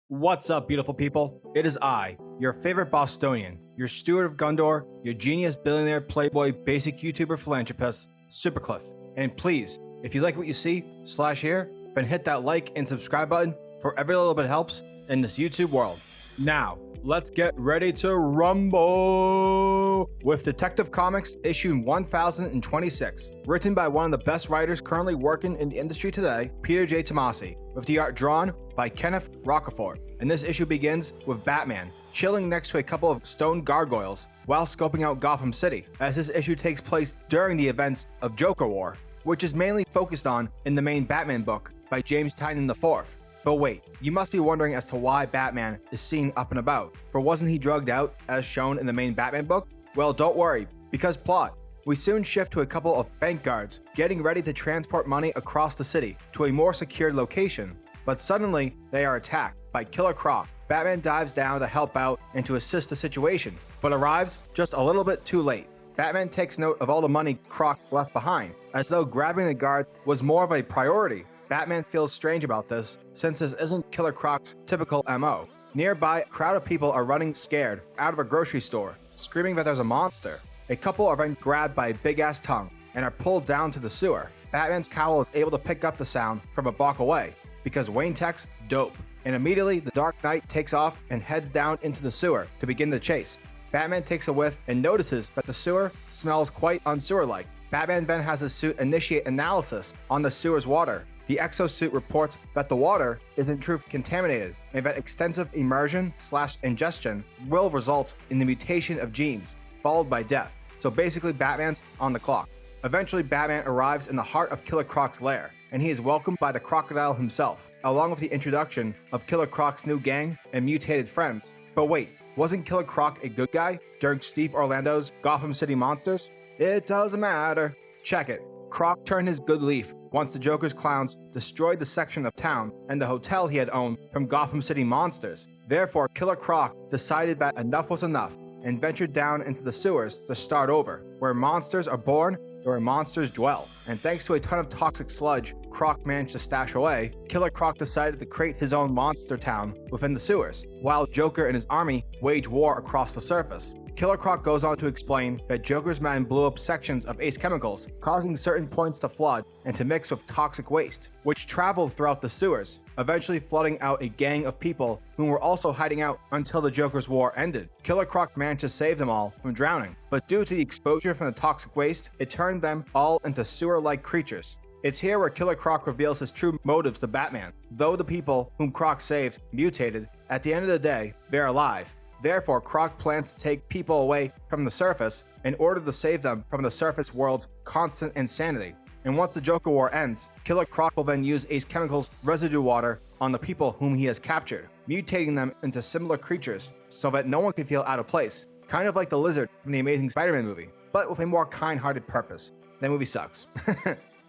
What's up, beautiful people? It is I, your favorite Bostonian, your steward of Gondor, your genius billionaire playboy basic YouTuber philanthropist, SuperCliff. And please, if you like what you see, /here, then hit that like and subscribe button, for every little bit helps in this YouTube world. Now, let's get ready to rumble with Detective Comics issue 1026, written by one of the best writers currently working in the industry today, PeterJTomasi, with the art drawn by Kenneth Rocafort. And this issue begins with Batman chilling next to a couple of stone gargoyles while scoping out Gotham City, as this issue takes place during the events of Joker War, which is mainly focused on in the main Batman book by James Tynion IV. But wait, you must be wondering as to why Batman is seen up and about, for wasn't he drugged out as shown in the main Batman book? Well, don't worry, because plot. We soon shift to a couple of bank guards getting ready to transport money across the city to a more secured location, but suddenly they are attacked by Killer Croc. Batman dives down to help out and to assist the situation, but arrives just a little bit too late. Batman takes note of all the money Croc left behind, as though grabbing the guards was more of a priority. Batman feels strange about this, since this isn't Killer Croc's typical MO. Nearby, a crowd of people are running scared out of a grocery store, screaming that there's a monster. A couple are then grabbed by a big-ass tongue and are pulled down to the sewer. Batman's cowl is able to pick up the sound from a block away, because Wayne Tech's dope. And immediately, the Dark Knight takes off and heads down into the sewer to begin the chase. Batman takes a whiff and notices that the sewer smells quite unsewer-like. Batman then has his suit initiate analysis on the sewer's water. The exosuit reports that the water is in truth contaminated, and that extensive immersion/ingestion will result in the mutation of genes, followed by death. So basically, Batman's on the clock. Eventually, Batman arrives in the heart of Killer Croc's lair, and he is welcomed by the crocodile himself, along with the introduction of Killer Croc's new gang and mutated friends. But wait, wasn't Killer Croc a good guy during Steve Orlando's Gotham City Monsters? It doesn't matter. Check it. Croc turned his good leaf once the Joker's clowns destroyed the section of town and the hotel he had owned from Gotham City Monsters. Therefore, Killer Croc decided that enough was enough and ventured down into the sewers to start over, where monsters are born and where monsters dwell. And thanks to a ton of toxic sludge Croc managed to stash away, Killer Croc decided to create his own monster town within the sewers, while Joker and his army wage war across the surface. Killer Croc goes on to explain that Joker's men blew up sections of Ace chemicals, causing certain points to flood and to mix with toxic waste, which traveled throughout the sewers, eventually flooding out a gang of people who were also hiding out until the Joker's war ended. Killer Croc managed to save them all from drowning, but due to the exposure from the toxic waste, it turned them all into sewer-like creatures. It's here where Killer Croc reveals his true motives to Batman. Though the people whom Croc saved mutated, at the end of the day, they're alive. Therefore, Croc plans to take people away from the surface in order to save them from the surface world's constant insanity. And once the Joker War ends, Killer Croc will then use Ace Chemicals' residue water on the people whom he has captured, mutating them into similar creatures so that no one can feel out of place, kind of like the lizard from the Amazing Spider-Man movie, but with a more kind-hearted purpose. That movie sucks.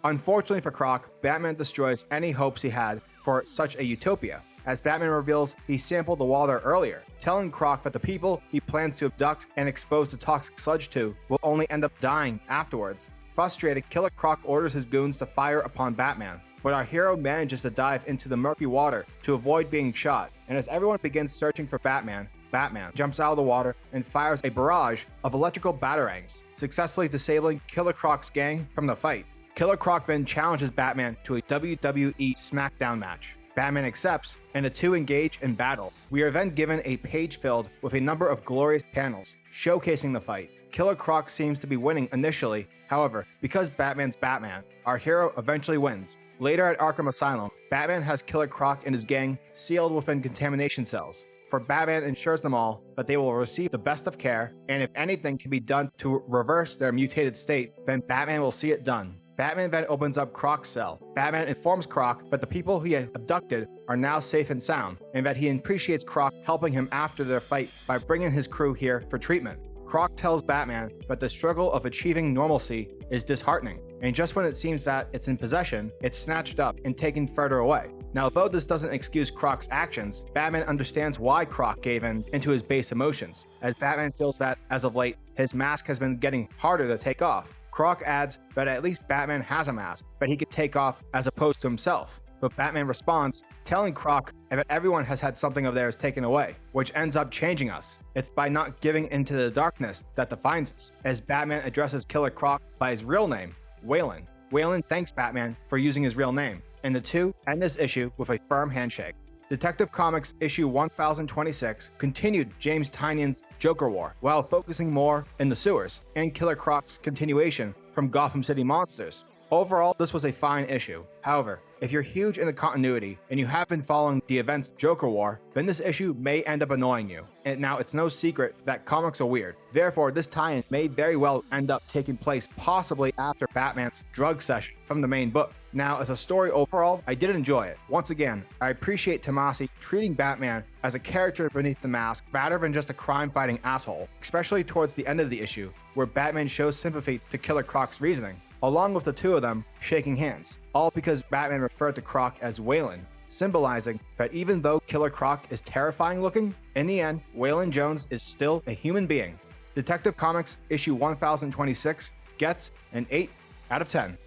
Unfortunately for Croc, Batman destroys any hopes he had for such a utopia, as Batman reveals he sampled the water earlier, telling Croc that the people he plans to abduct and expose the toxic sludge to will only end up dying afterwards. Frustrated, Killer Croc orders his goons to fire upon Batman, but our hero manages to dive into the murky water to avoid being shot, and as everyone begins searching for Batman, Batman jumps out of the water and fires a barrage of electrical batarangs, successfully disabling Killer Croc's gang from the fight. Killer Croc then challenges Batman to a WWE SmackDown match. Batman accepts, and the two engage in battle. We are then given a page filled with a number of glorious panels, showcasing the fight. Killer Croc seems to be winning initially, however, because Batman's Batman, our hero eventually wins. Later at Arkham Asylum, Batman has Killer Croc and his gang sealed within contamination cells, for Batman ensures them all that they will receive the best of care, and if anything can be done to reverse their mutated state, then Batman will see it done. Batman then opens up Croc's cell. Batman informs Croc that the people he had abducted are now safe and sound, and that he appreciates Croc helping him after their fight by bringing his crew here for treatment. Croc tells Batman that the struggle of achieving normalcy is disheartening, and just when it seems that it's in possession, it's snatched up and taken further away. Now, though this doesn't excuse Croc's actions, Batman understands why Croc gave in into his base emotions, as Batman feels that, as of late, his mask has been getting harder to take off. Croc adds that at least Batman has a mask that he could take off as opposed to himself. but Batman responds, telling Croc that everyone has had something of theirs taken away, which ends up changing us. It's by not giving into the darkness that defines us, as Batman addresses Killer Croc by his real name, Waylon. Waylon thanks Batman for using his real name, and the two end this issue with a firm handshake. Detective Comics issue 1026 continued James Tynion's Joker War while focusing more in the sewers and Killer Croc's continuation from Gotham City monsters. Overall, this was a fine issue. However, if you're huge in the continuity and you have been following the events of Joker War, then this issue may end up annoying you. And now it's no secret that comics are weird. Therefore, this tie-in may very well end up taking place possibly after Batman's drug session from the main book. Now, as a story overall, I did enjoy it. Once again, I appreciate Tomasi treating Batman as a character beneath the mask rather than just a crime-fighting asshole, especially towards the end of the issue, where Batman shows sympathy to Killer Croc's reasoning, along with the two of them shaking hands, all because Batman referred to Croc as Waylon, symbolizing that even though Killer Croc is terrifying looking, in the end, Waylon Jones is still a human being. Detective Comics issue 1026 gets an 8 out of 10.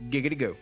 Giggity goo.